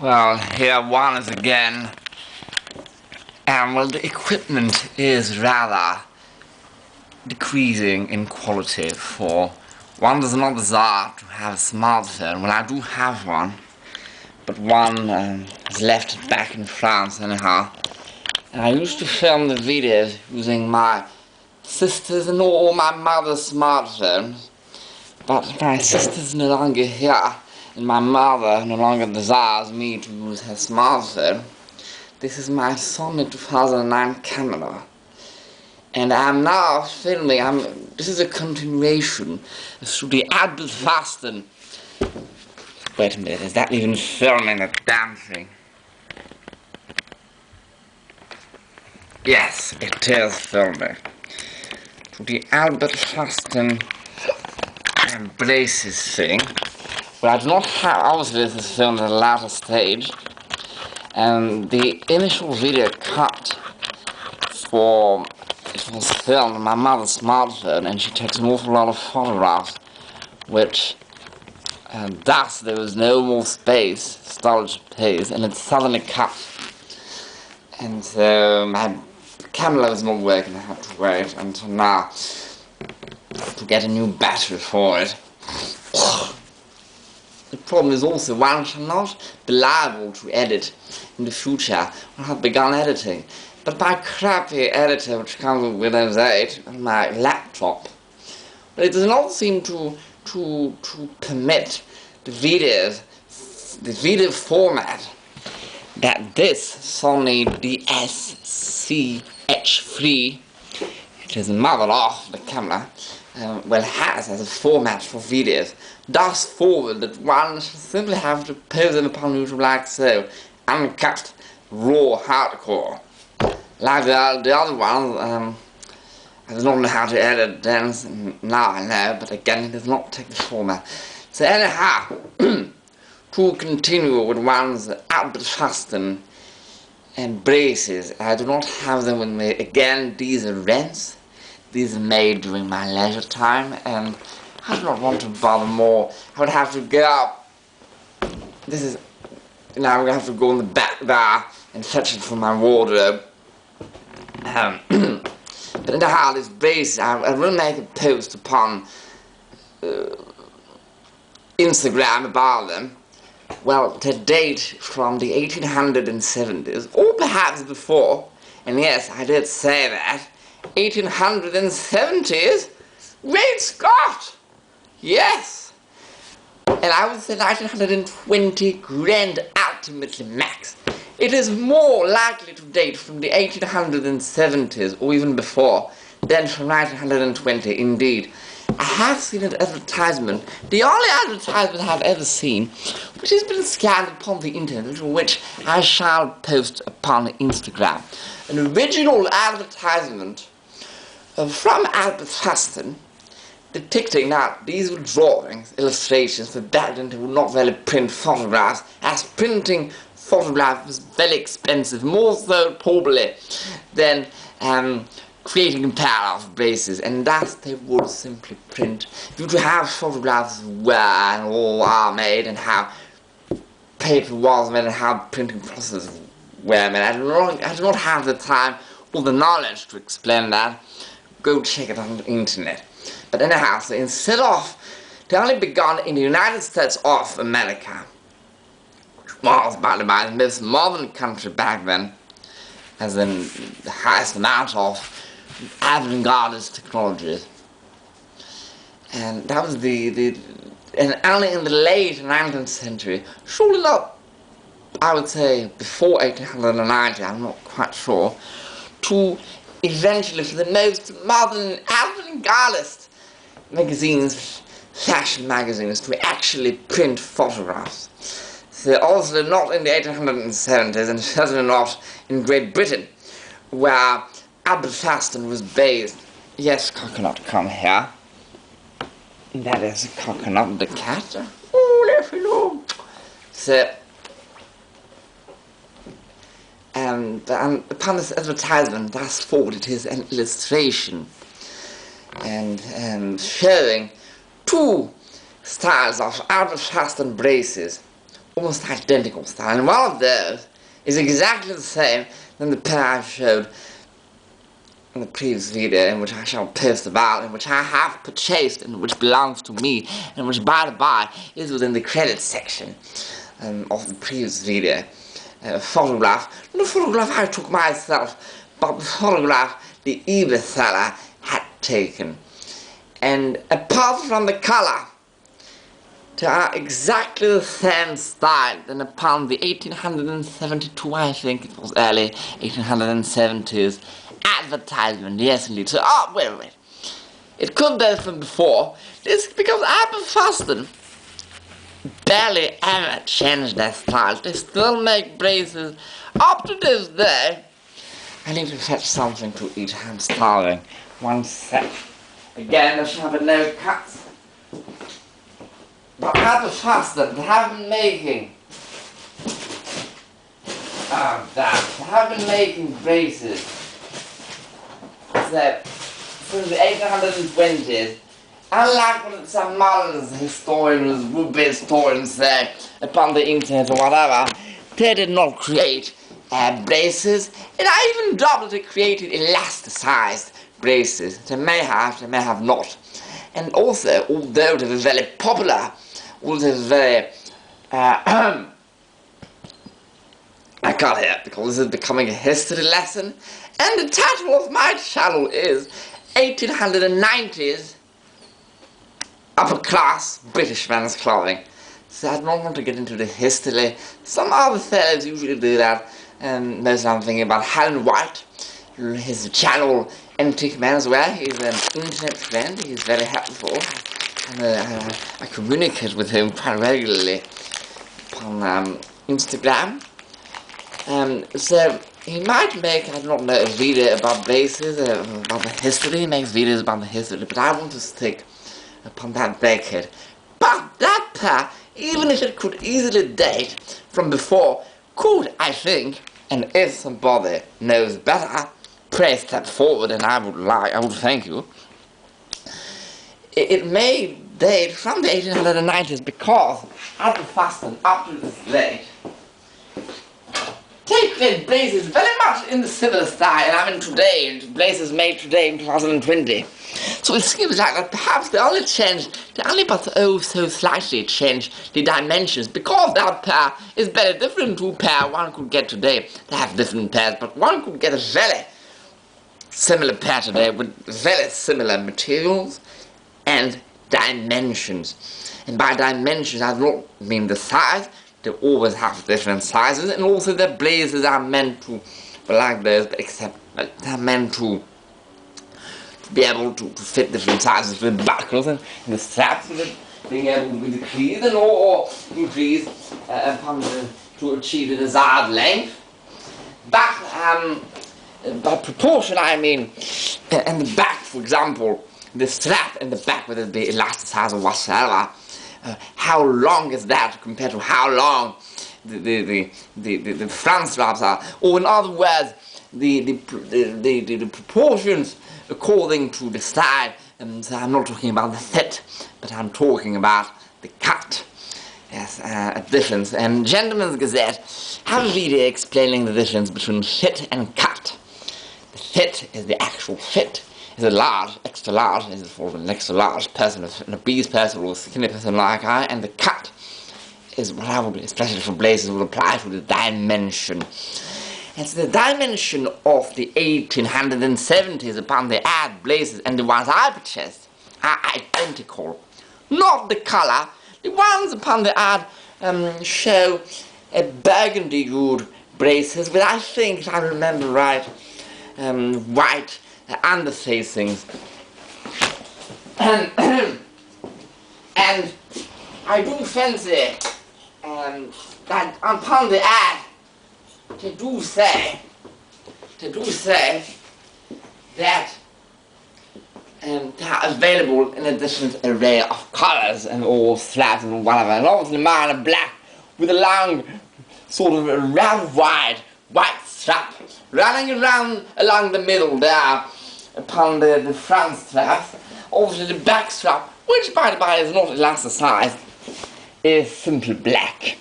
Well, here one is again, and well, the equipment is rather decreasing in quality, for one does not desire to have a smartphone. Well, I do have one, but one has left it back in France anyhow. And I used to film the videos using my sister's and all my mother's smartphones, but my sister's no longer here, and my mother no longer desires me to use her smartphone. This is my Sony 2009 camera, and I'm now filming. This is a continuation to the Thurston. Wait a minute, is that even filming the damn thing? Yes, it is filming. To the Thurston braces thing. But I do not have, obviously this is filmed at a later stage, and the initial video cut it was filmed on my mother's smartphone, and she takes an awful lot of photographs, which thus there was no more storage space, and it suddenly cut. And so my camera was not working. I had to wait until now to get a new battery for it. The problem is also one shall not be liable to edit in the future when I have begun editing. But my crappy editor, which comes with Windows 8 on my laptop, but it does not seem to permit the video format that this Sony DSC-H3, which is the mother of the camera, has as a format for videos, thus forward that one should simply have to post them upon YouTube like so, uncut, raw, hardcore. Like the other ones, I do not know how to edit them, now I know, but again it does not take the format. So anyhow, to continue with one's Thurston and braces, I do not have them with me. Again, these are rents. These are made during my leisure time, and I do not want to bother more. I would have to go up. Now I'm going to have to go in the back there and fetch it from my wardrobe. But anyhow, these braces, I will make a post upon Instagram about them. Well, to date from the 1870s, or perhaps before, and yes, I did say that, 1870s? Great Scott! Yes! And I would say 1920 grand ultimately max. It is more likely to date from the 1870s, or even before, than from 1920, indeed. I have seen an advertisement, the only advertisement I have ever seen, which has been scanned upon the internet, which I shall post upon Instagram. An original advertisement from Thurston, depicting that these were drawings, illustrations for background who would not really print photographs, as printing photographs was very expensive, more so probably than creating a pair of braces, and thus they would simply print. Due to how photographs were and all are made, and how paper was made, and how printing processes were made, I do not have the time or the knowledge to explain that. Go check it on the internet. But anyhow, so instead of, they only begun in the United States of America, which was, by the way, the most modern country back then, as in the highest amount of avant-garde technologies. And that was and only in the late 19th century, surely not, I would say before 1890, I'm not quite sure, to eventually for the most modern avant-garde magazines, fashion magazines, to actually print photographs. So also not in the 1870s, and certainly not in Great Britain, where Thurston was based. Yes, Coconut, come here. That is Coconut the cat. Oh, let me know. So, and upon this advertisement, thus forward it is an illustration and showing two styles of Thurston braces, almost identical style, and one of those is exactly the same than the pair I showed in the previous video, in which I shall post about, in which I have purchased, and which belongs to me, and which, by the by, is within the credits section of the previous video. A photograph, not a photograph I took myself, but the photograph the eBay seller had taken. And apart from the color, they are exactly the same style than upon the 1872, I think it was early 1870s advertisement. Yes, indeed. So, wait. It could be from before. This is because Apple Thurston barely ever changed their style. They still make braces up to this day. I need to fetch something to eat. I'm starving. One sec. Again, I should have no cuts. But Apple Thurston, they have been making they have been making braces since the 1820s. Unlike what some modern historians, would-be historians say upon the internet or whatever, they did not create braces, and I even doubt they created elasticized braces. They may have not. And also, although they were very popular, although very I got here because this is becoming a history lesson, and the title of my channel is 1890s upper class British men's clothing. So I don't want to get into the history. Some other fellows usually do that. There's something about Helen White. His channel Antique Menswear. He's an internet friend. He's very helpful. And I communicate with him quite regularly on Instagram. So he might make, I don't know, a video about braces, about the history. He makes videos about the history, but I want to stick upon that decade. But that pair, even if it could easily date from before, could, I think, and if somebody knows better, pray step forward, and I would thank you. It may date from the 1890s because Apple Thurston up to this date take braces very much in the similar style, and I mean today, braces made today in 2020. So it seems like that perhaps they only but so slightly changed the dimensions, because that pair is very different to a pair one could get today. They have different pairs, but one could get a very similar pair today with very similar materials and dimensions. And by dimensions I don't mean the size. They always have different sizes, and also the blazers are meant to be like those, but except they're meant to be able to fit different sizes with buckles and the straps, with being able to decrease and or increase to achieve the desired length. But by proportion, I mean, in the back, for example, the strap in the back, whether it be elasticized or whatsoever, how long is that compared to how long the front straps are? Or in other words, the proportions according to the style. So I'm not talking about the fit, but I'm talking about the cut. Yes, a difference. And Gentleman's Gazette have a video explaining the difference between fit and cut. The fit is the actual fit. Is a large, extra large, is for an extra large person, an obese person or a skinny person like I, and the cut is what I would, especially for blazers, would apply to the dimension. And so the dimension of the 1870s upon the ad blazers and the ones I purchased are identical. Not the color. The ones upon the ad show a burgundy hued braces with, I think, if I remember right, white underfacings, and I do fancy that upon the ad they do say that they are available in a different array of colors and all flats and whatever, and obviously mine are black with a long sort of a round wide white strap running around along the middle there upon the front straps. Obviously the back strap, which by the by is not elasticized, is simply black.